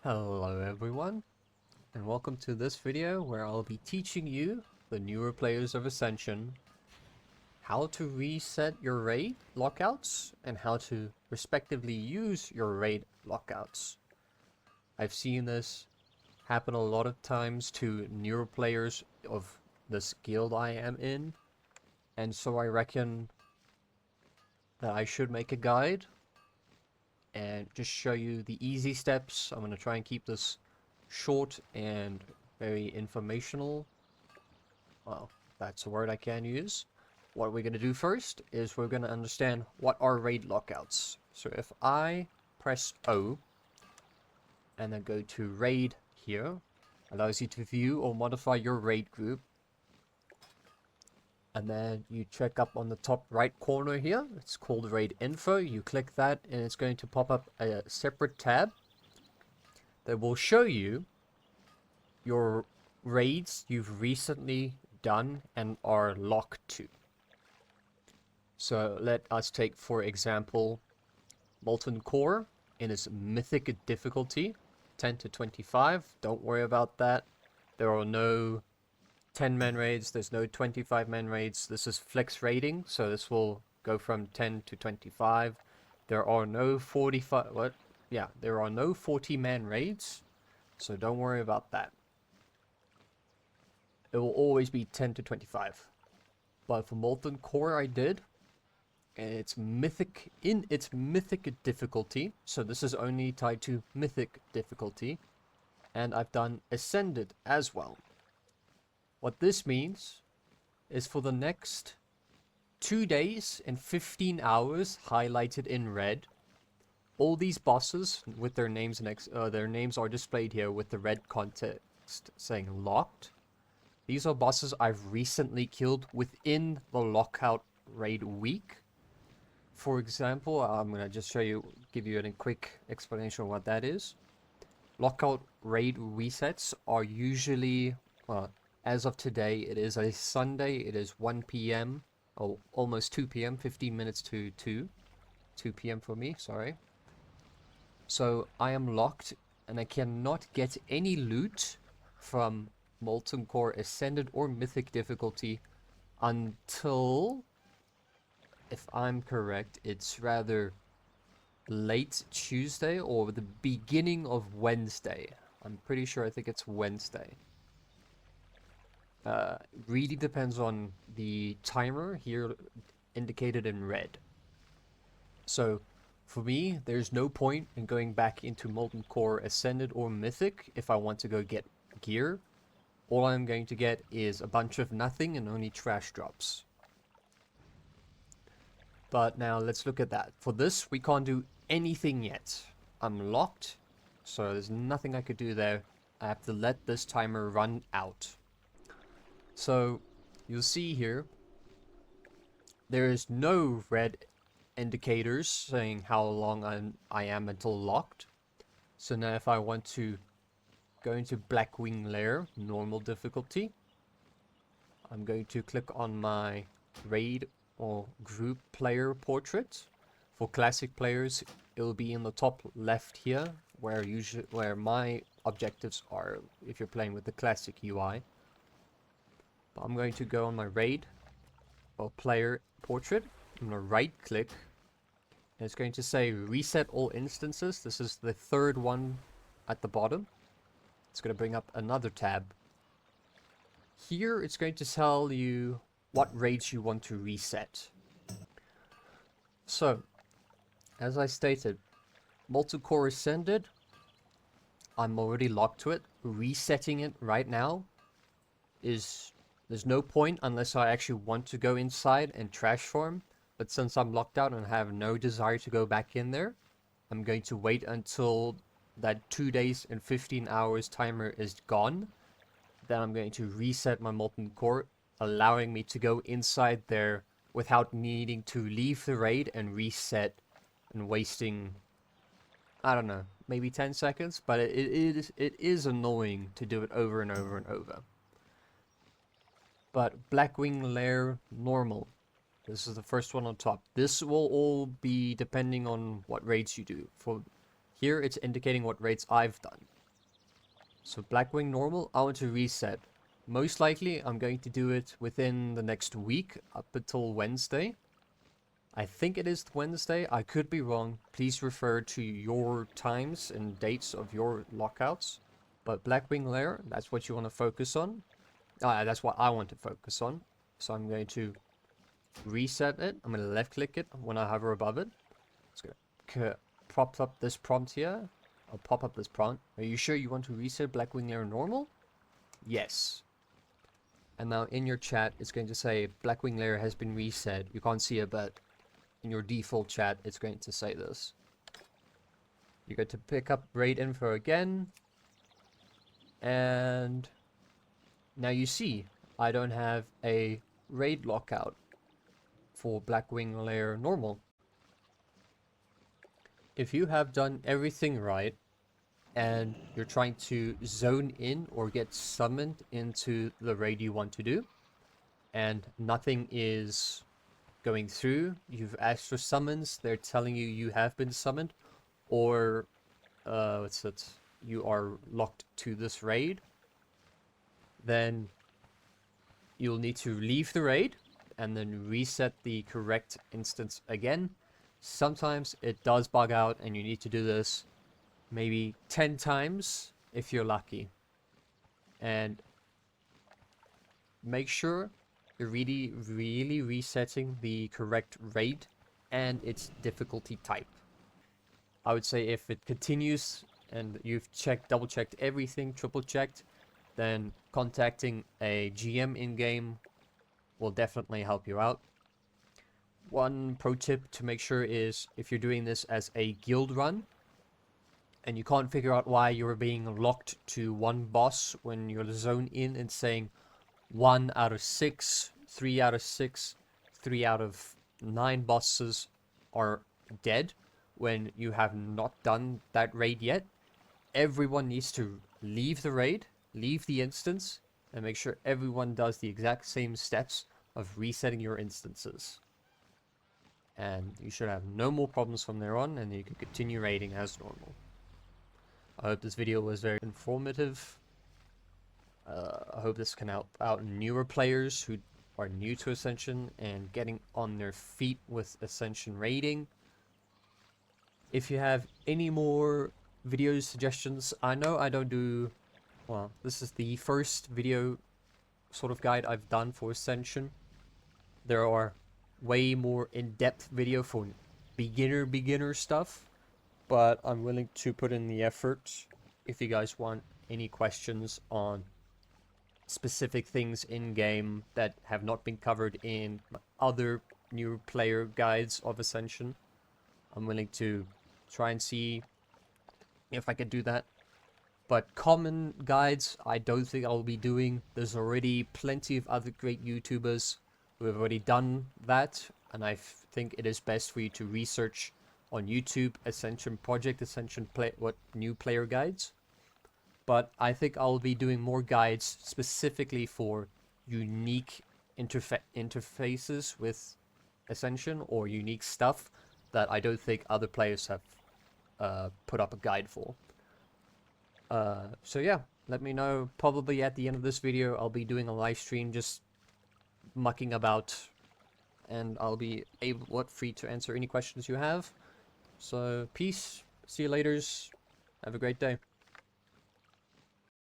Hello everyone, and welcome to this video where I'll be teaching you, the newer players of Ascension, how to reset your raid lockouts and how to respectively use your raid lockouts. I've seen this happen a lot of times to newer players of this guild I am in, and so I reckon that I should make a guide and just show you the easy steps. I'm going to try and keep this short and very informational. Well, that's a word I can use. What we're going to do first is we're going to understand what are raid lockouts. So if I press O and then go to raid here, allows you to view or modify your raid group. And then you check up on the top right corner here. It's called raid info. You click that and it's going to pop up a separate tab that will show you your raids you've recently done and are locked to. So let us take, for example, Molten Core in its mythic difficulty, 10 to 25. Don't worry about that. There are no 10-man raids, there's no 25-man raids. This is flex raiding, so this will go from 10 to 25. There are no 40-man raids, so don't worry about that. It will always be 10 to 25. But for Molten Core I did, and it's mythic in its mythic difficulty, so this is only tied to mythic difficulty, and I've done Ascended as well. What this means is for the next 2 days and 15 hours, highlighted in red, all these bosses with their names their names are displayed here with the red context saying locked. These are bosses I've recently killed within the Lockout raid week. For example, I'm gonna just give you a quick explanation of what that is. Lockout raid resets are usually, well, as of today, it is a Sunday. It is 1 p.m. Oh, almost 2 p.m. 15 minutes to 2 p.m. for me, sorry. So I am locked and I cannot get any loot from Molten Core Ascended or Mythic difficulty until, if I'm correct, it's rather late Tuesday or the beginning of Wednesday. I'm pretty sure, I think it's Wednesday. Really depends on the timer here indicated in red. So for me, there's no point in going back into Molten Core Ascended or Mythic if I want to go get gear. All I'm going to get is a bunch of nothing and only trash drops. But now let's look at that. For this, we can't do anything yet. I'm locked, so there's nothing I could do there. I have to let this timer run out. So you'll see here, there is no red indicators saying how long I am until locked. So now if I want to go into Blackwing Lair, normal difficulty, I'm going to click on my raid or group player portrait. For classic players, it will be in the top left here, where my objectives are if you're playing with the classic UI. But I'm going to go on my raid or player portrait. I'm going to right click and it's going to say reset all instances. This is the third one at the bottom. It's going to bring up another tab. Here it's going to tell you what raids you want to reset. So, as I stated, Molten Core Ascended, I'm already locked to it. Resetting it right now there's no point unless I actually want to go inside and trash farm. But since I'm locked out and have no desire to go back in there, I'm going to wait until that 2 days and 15 hours timer is gone. Then I'm going to reset my Molten Core, allowing me to go inside there without needing to leave the raid and reset and wasting, I don't know, maybe 10 seconds. But it is annoying to do it over and over and over. But Blackwing Lair normal. This is the first one on top. This will all be depending on what raids you do. For here, it's indicating what raids I've done. So Blackwing normal, I want to reset. Most likely, I'm going to do it within the next week, up until Wednesday. I think it is Wednesday, I could be wrong. Please refer to your times and dates of your lockouts. But Blackwing layer, that's what you want to focus on. That's what I want to focus on. So I'm going to reset it. I'm going to left click it when I hover above it. It's going to prop up this prompt here. I'll pop up this prompt. Are you sure you want to reset Blackwing layer normal? Yes. And now in your chat, it's going to say Blackwing layer has been reset. You can't see it, but in your default chat, it's going to say this. You're going to pick up raid info again. And now you see, I don't have a raid lockout for Blackwing layer normal. If you have done everything right, and you're trying to zone in or get summoned into the raid you want to do, and nothing is going through, you've asked for summons, they're telling you you have been summoned, or you are locked to this raid, then you'll need to leave the raid and then reset the correct instance again. Sometimes it does bug out and you need to do this maybe 10 times if you're lucky. And make sure you're really resetting the correct raid and its difficulty type. I would say if it continues and you've double checked everything, triple checked, then contacting a GM in-game will definitely help you out. One pro tip to make sure is if you're doing this as a guild run and you can't figure out why you're being locked to one boss when you're zoned in and saying 1 out of 6, 3 out of 6, 3 out of 9 bosses are dead when you have not done that raid yet, everyone needs to leave the raid, leave the instance, and make sure everyone does the exact same steps of resetting your instances. And you should have no more problems from there on, and you can continue raiding as normal. I hope this video was very informative. I hope this can help out newer players who are new to Ascension and getting on their feet with Ascension raiding. If you have any more video suggestions, I know I don't do... Well, this is the first video sort of guide I've done for Ascension. There are way more in-depth video for beginner stuff, but I'm willing to put in the effort if you guys want any questions on specific things in-game that have not been covered in other new player guides of Ascension. I'm willing to try and see if I can do that. But common guides, I don't think I'll be doing. There's already plenty of other great YouTubers who have already done that, and I think it is best for you to research on YouTube Ascension Project Ascension new player guides. But I think I'll be doing more guides specifically for unique interfaces with Ascension or unique stuff that I don't think other players have put up a guide for. So yeah, let me know. Probably at the end of this video, I'll be doing a live stream just mucking about, and I'll be free to answer any questions you have. So peace, see you laters, have a great day.